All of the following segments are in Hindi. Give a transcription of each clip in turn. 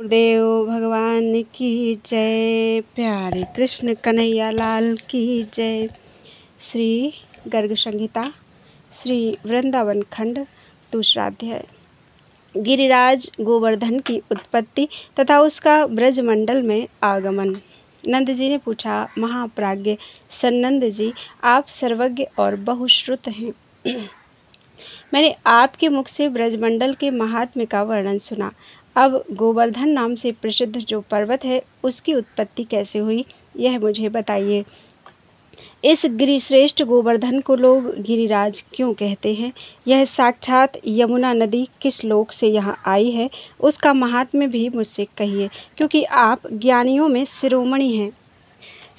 देव भगवान की जय। प्यारे कृष्ण कन्हैया लाल की जय। श्री गर्ग संहिता श्री वृंदावन खंड दूसरा अध्याय। गिरिराज गोवर्धन की उत्पत्ति तथा उसका ब्रजमंडल में आगमन। नंद जी ने पूछा, महाप्राज्ञ सन्नंद जी, आप सर्वज्ञ और बहुश्रुत हैं। मैंने आपके मुख से ब्रजमंडल के महात्म्य का वर्णन सुना। अब गोवर्धन नाम से प्रसिद्ध जो पर्वत है उसकी उत्पत्ति कैसे हुई, यह मुझे बताइए। इस गिरिश्रेष्ठ गोवर्धन को लोग गिरिराज क्यों कहते हैं? यह साक्षात यमुना नदी किस लोक से यहाँ आई है, उसका महात्म्य भी मुझसे कहिए, क्योंकि आप ज्ञानियों में शिरोमणि हैं।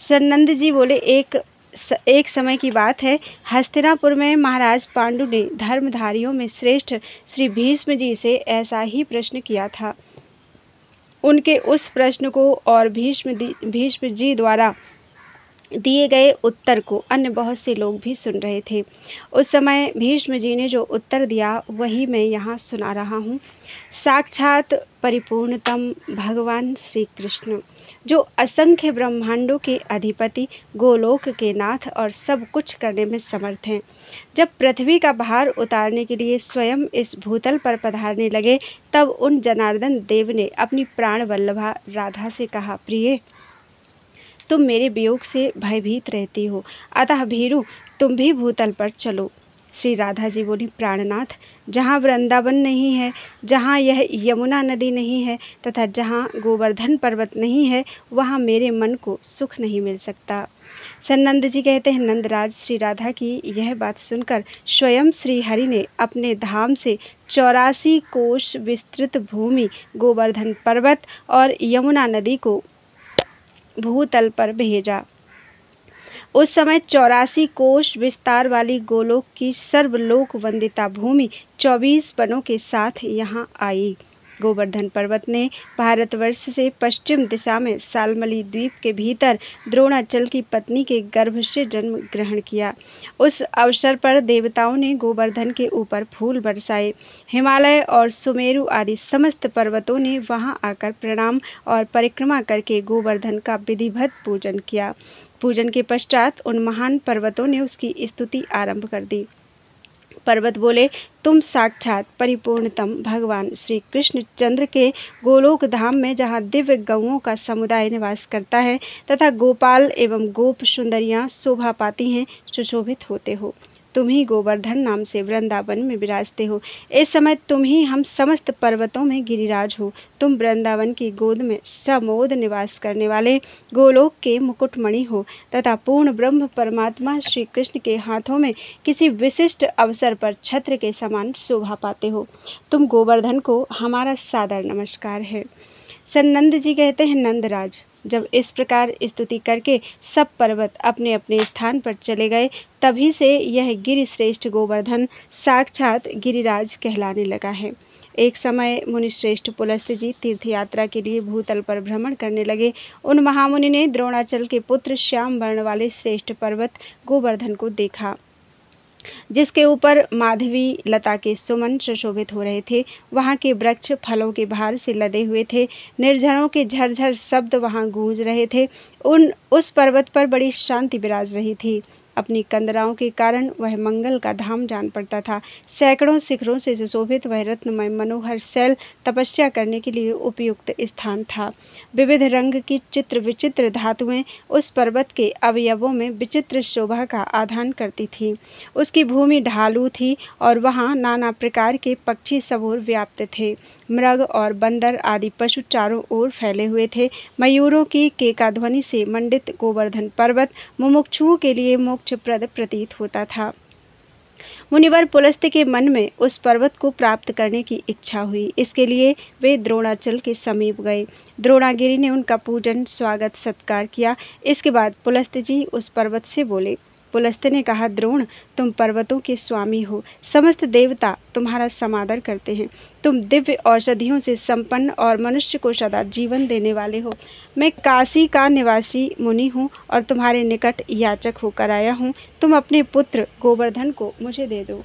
सन्नंद जी बोले, एक समय की बात है, हस्तिनापुर में महाराज पांडु ने धर्मधारियों में श्रेष्ठ श्री भीष्म जी से ऐसा ही प्रश्न किया था। उनके उस प्रश्न को और भीष्म जी द्वारा दिए गए उत्तर को अन्य बहुत से लोग भी सुन रहे थे। उस समय भीष्म जी ने जो उत्तर दिया वही मैं यहाँ सुना रहा हूँ। साक्षात परिपूर्णतम भगवान श्री कृष्ण, जो असंख्य ब्रह्मांडों के अधिपति, गोलोक के नाथ और सब कुछ करने में समर्थ हैं, जब पृथ्वी का भार उतारने के लिए स्वयं इस भूतल पर पधारने लगे, तब उन जनार्दन देव ने अपनी प्राण वल्लभा राधा से कहा, प्रिय, तुम मेरे वियोग से भयभीत रहती हो, अतः भीरू तुम भी भूतल पर चलो। श्री राधा जी बोली, प्राणनाथ, जहाँ वृंदावन नहीं है, जहाँ यह यमुना नदी नहीं है तथा जहाँ गोवर्धन पर्वत नहीं है, वहाँ मेरे मन को सुख नहीं मिल सकता। सन्नंद जी कहते हैं, नंदराज, श्री राधा की यह बात सुनकर स्वयं श्री हरि ने अपने धाम से 84 कोश विस्तृत भूमि, गोवर्धन पर्वत और यमुना नदी को भूतल पर भेजा। उस समय 84 कोश विस्तार वाली गोलोक की सर्वलोक वंदिता भूमि 24 वनों के साथ यहाँ आई। गोवर्धन पर्वत ने भारतवर्ष से पश्चिम दिशा में सालमली द्वीप के भीतर द्रोणाचल की पत्नी के गर्भ से जन्म ग्रहण किया। उस अवसर पर देवताओं ने गोवर्धन के ऊपर फूल बरसाए। हिमालय और सुमेरु आदि समस्त पर्वतों ने वहां आकर प्रणाम और परिक्रमा करके गोवर्धन का विधिवत पूजन किया। पूजन के पश्चात उन महान पर्वतों ने उसकी स्तुति आरंभ कर दी। पर्वत बोले, तुम साक्षात परिपूर्णतम भगवान श्री कृष्ण चंद्र के गोलोक धाम में, जहाँ दिव्य गौओं का समुदाय निवास करता है तथा गोपाल एवं गोप सुंदरियां शोभा पाती हैं, सुशोभित होते हो। तुम ही गोवर्धन नाम से वृंदावन में विराजते हो। इस समय तुम ही हम समस्त पर्वतों में गिरिराज हो। तुम वृंदावन की गोद में समोद निवास करने वाले गोलोक के मुकुटमणि हो तथा पूर्ण ब्रह्म परमात्मा श्री कृष्ण के हाथों में किसी विशिष्ट अवसर पर छत्र के समान शोभा पाते हो। तुम गोवर्धन को हमारा सादर नमस्कार है। सन्नंद जी कहते हैं, नंदराज, जब इस प्रकार स्तुति करके सब पर्वत अपने अपने स्थान पर चले गए, तभी से यह गिरिश्रेष्ठ गोवर्धन साक्षात गिरिराज कहलाने लगा है। एक समय मुनिश्रेष्ठ पुलस्त्य जी तीर्थ यात्रा के लिए भूतल पर भ्रमण करने लगे। उन महामुनि ने द्रोणाचल के पुत्र श्याम वर्ण वाले श्रेष्ठ पर्वत गोवर्धन को देखा, जिसके ऊपर माधवी लता के सुमन सुशोभित हो रहे थे। वहाँ के वृक्ष फलों के भार से लदे हुए थे। निर्झरों के झरझर शब्द वहाँ गूंज रहे थे। उस पर्वत पर बड़ी शांति विराज रही थी। अपनी कंदराओं के कारण वह मंगल का धाम जान पड़ता था। सैकड़ों शिखरों से सुशोभित वह रत्नमय मनोहर शैल तपस्या करने के लिए उपयुक्त स्थान था। विविध रंग की चित्र विचित्र धातुएं उस पर्वत के अवयवों में विचित्र शोभा का आधान करती थी। उसकी भूमि ढालू थी और वहाँ नाना प्रकार के पक्षी सब ओर व्याप्त थे। मृग और बंदर आदि पशु चारों ओर फैले हुए थे। मयूरों की केकाध्वनि से मंडित गोवर्धन पर्वत मुमुक्षुओं के लिए मोक्षप्रद प्रतीत होता था। मुनिवर पुलस्त्य के मन में उस पर्वत को प्राप्त करने की इच्छा हुई। इसके लिए वे द्रोणाचल के समीप गए। द्रोणागिरि ने उनका पूजन स्वागत सत्कार किया। इसके बाद पुलस्त्य जी उस पर्वत से बोले। पुलस्त्य ने कहा, द्रोण, तुम पर्वतों के स्वामी हो। समस्त देवता तुम्हारा समादर करते हैं। तुम दिव्य औषधियों से संपन्न और मनुष्य को सदा जीवन देने वाले हो। मैं काशी का निवासी मुनि हूँ और तुम्हारे निकट याचक होकर आया हूँ। तुम अपने पुत्र गोवर्धन को मुझे दे दो।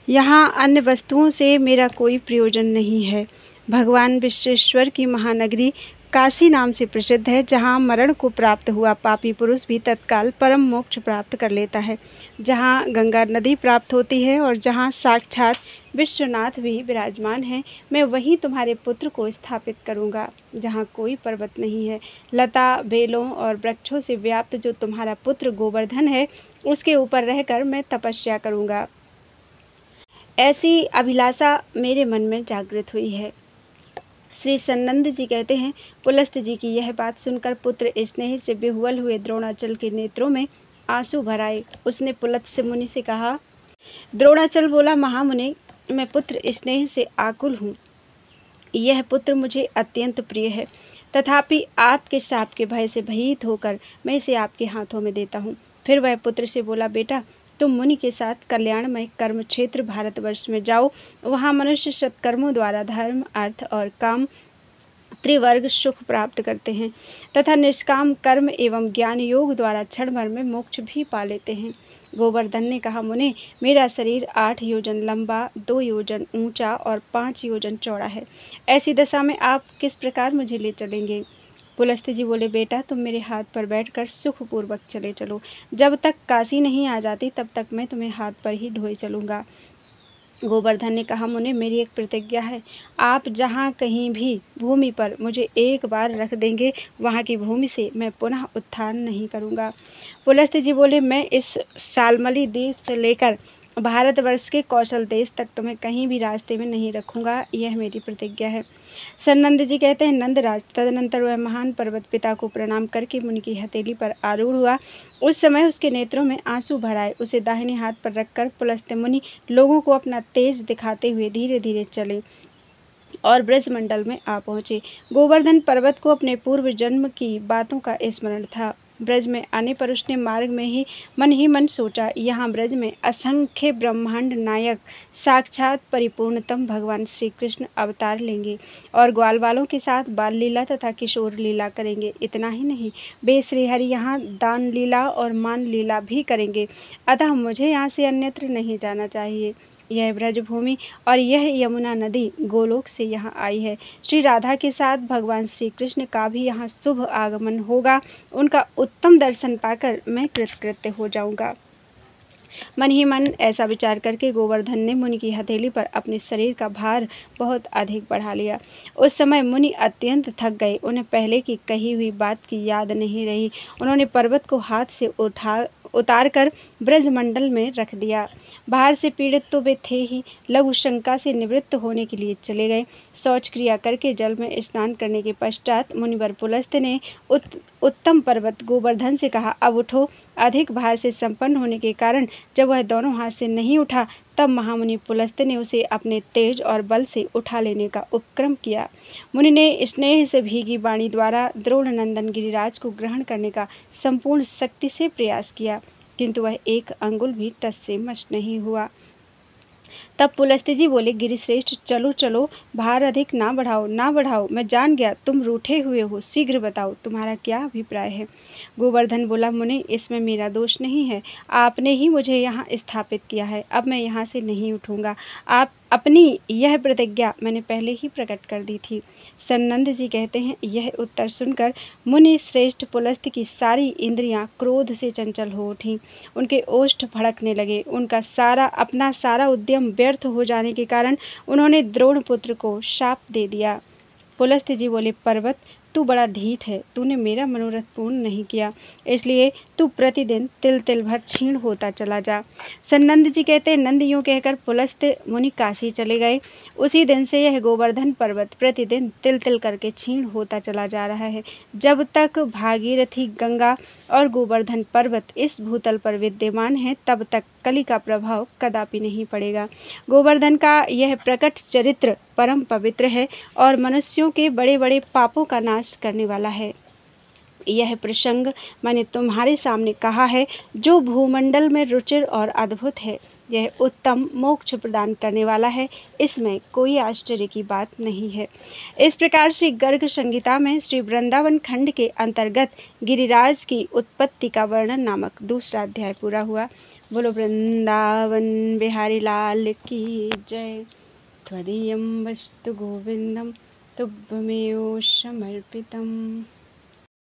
यहाँ अन्य वस्तुओं से मेरा कोई प्रयोजन नहीं है। भगवान विश्वेश्वर की महानगरी काशी नाम से प्रसिद्ध है, जहाँ मरण को प्राप्त हुआ पापी पुरुष भी तत्काल परम मोक्ष प्राप्त कर लेता है, जहाँ गंगा नदी प्राप्त होती है और जहाँ साक्षात विश्वनाथ भी विराजमान है। मैं वहीं तुम्हारे पुत्र को स्थापित करूँगा, जहाँ कोई पर्वत नहीं है। लता बेलों और वृक्षों से व्याप्त जो तुम्हारा पुत्र गोवर्धन है, उसके ऊपर रहकर मैं तपस्या करूँगा। ऐसी अभिलाषा मेरे मन में जागृत हुई है। श्री सन्नंद जी कहते हैं, पुलस्त जी की यह बात सुनकर पुत्र स्नेह से बेहुल हुए द्रोणाचल के नेत्रों में आंसू भर आए। उसने पुलस्त मुनि से कहा। द्रोणाचल बोला, महामुनि, मैं पुत्र स्नेह से आकुल हूँ। यह पुत्र मुझे अत्यंत प्रिय है, तथापि आपके शाप के भय से भयभीत होकर मैं इसे आपके हाथों में देता हूँ। फिर वह पुत्र से बोला, बेटा, तुम मुनि के साथ कल्याणमय कर्म क्षेत्र भारतवर्ष में जाओ। वहाँ मनुष्य सत्कर्मों द्वारा धर्म, अर्थ और काम त्रिवर्ग सुख प्राप्त करते हैं तथा निष्काम कर्म एवं ज्ञान योग द्वारा क्षण भर में मोक्ष भी पा लेते हैं। गोवर्धन ने कहा, मुने, मेरा शरीर 8 योजन लंबा, 2 योजन ऊंचा और 5 योजन चौड़ा है। ऐसी दशा में आप किस प्रकार मुझे ले चलेंगे? पुलस्त जी बोले, बेटा, तुम मेरे हाथ पर बैठकर सुखपूर्वक चले चलो। जब तक काशी नहीं आ जाती तब तक मैं तुम्हें हाथ पर ही ढोए चलूंगा। गोवर्धन ने कहा, मुने, मेरी एक प्रतिज्ञा है। आप जहाँ कहीं भी भूमि पर मुझे एक बार रख देंगे, वहाँ की भूमि से मैं पुनः उत्थान नहीं करूँगा। पुलस्त जी बोले, मैं इस शाल्मली देश से लेकर भारतवर्ष के कौशल देश तक तुम्हें कहीं भी रास्ते में नहीं रखूंगा, यह मेरी प्रतिज्ञा है। सन्नंद जी कहते हैं, नंदराज, तदनंतर वह महान पर्वत पिता को प्रणाम करके मुनि की हथेली पर आरूढ़ हुआ। उस समय उसके नेत्रों में आंसू भर आए। उसे दाहिने हाथ पर रखकर पुलस्त मुनि लोगों को अपना तेज दिखाते हुए धीरे धीरे चले और ब्रजमंडल में आ पहुंचे। गोवर्धन पर्वत को अपने पूर्व जन्म की बातों का स्मरण था। ब्रज में आने पर उसने मार्ग में ही मन सोचा, यहाँ ब्रज में असंख्य ब्रह्मांड नायक साक्षात परिपूर्णतम भगवान श्री कृष्ण अवतार लेंगे और ग्वाल वालों के साथ बाल लीला तथा किशोर लीला करेंगे। इतना ही नहीं, वे श्रीहरि यहाँ दान लीला और मान लीला भी करेंगे। अतः मुझे यहाँ से अन्यत्र नहीं जाना चाहिए। यह ब्रजभूमि और यह यमुना नदी गोलोक से यहाँ आई है। श्री राधा के साथ भगवान श्री कृष्ण का भी यहाँ शुभ आगमन होगा। उनका उत्तम दर्शन पाकर मैं कृतकृत्य हो जाऊंगा। मन ही मन ऐसा विचार करके गोवर्धन ने मुनि की हथेली पर अपने शरीर का भार बहुत अधिक बढ़ा लिया। उस समय मुनि अत्यंत थक गए। उन्हें पहले की कही हुई बात की याद नहीं रही। उन्होंने पर्वत को हाथ से उतार कर ब्रजमंडल में रख दिया। बाहर से पीड़ित तो वे थे ही, लघु शंका से निवृत्त होने के लिए चले गए। शौच क्रिया करके जल में स्नान करने के पश्चात मुनिवर पुलस्त ने उत्तम पर्वत गोवर्धन से कहा, अब उठो। अधिक भार से संपन्न होने के कारण जब वह दोनों हाथ से नहीं उठा, तब महामुनि पुलस्त ने उसे अपने तेज और बल से उठा लेने का उपक्रम किया। मुनि ने स्नेह से भीगी वाणी द्वारा द्रोण नंदन गिरिराज को ग्रहण करने का संपूर्ण शक्ति से प्रयास किया, किंतु वह एक अंगुल भी टस से मस नहीं हुआ। तब पुलस्त जी बोले, गिरिश्रेष्ठ, चलो चलो, भार अधिक ना बढ़ाओ। मैं जान गया तुम रूठे हुए हो, शीघ्र बताओ तुम्हारा क्या अभिप्राय है। गोवर्धन बोला, मुनि, इसमें मेरा दोष नहीं है। आपने ही मुझे यहाँ स्थापित किया है। अब मैं यहाँ से नहीं उठूंगा। आप अपनी यह प्रतिज्ञा मैंने पहले ही प्रकट कर दी थी। सन्नंद जी कहते हैं, यह उत्तर सुनकर मुनि श्रेष्ठ पुलस्त की सारी इंद्रियां क्रोध से चंचल हो उठीं। उनके ओष्ठ भड़कने लगे। उनका अपना सारा उद्यम व्यर्थ हो जाने के कारण उन्होंने द्रोणपुत्र को शाप दे दिया। पुलस्त जी बोले, पर्वत, तू बड़ा ढीठ है। तूने मेरा मनोरथ पूर्ण नहीं किया, इसलिए तू प्रतिदिन तिल तिल भर क्षीण होता चला जा। सन्नंद जी कहते, नंद यूं कहकर पुलस्त मुनि काशी चले गए। उसी दिन से यह गोवर्धन पर्वत प्रतिदिन तिल तिल करके क्षीण होता चला जा रहा है। जब तक भागीरथी गंगा और गोवर्धन पर्वत इस भूतल पर विद्यमान है, तब तक कली का प्रभाव कदापि नहीं पड़ेगा। गोवर्धन का यह प्रकट चरित्र परम पवित्र है और मनुष्यों के बड़े बड़े पापों का नाश करने वाला है। यह प्रसंग मैंने तुम्हारे सामने कहा है, जो भूमंडल में रुचिर और अद्भुत है। यह उत्तम मोक्ष प्रदान करने वाला है। इसमें कोई आश्चर्य की बात नहीं है। इस प्रकार श्री गर्ग संहिता में श्री वृंदावन खंड के अंतर्गत गिरिराज की उत्पत्ति का वर्णन नामक दूसरा अध्याय पूरा हुआ। बोलो वृंदावन बिहारी लाल की जय। त्वदीयं वस्तु गोविन्दं तुभ्यमेव समर्पितम्।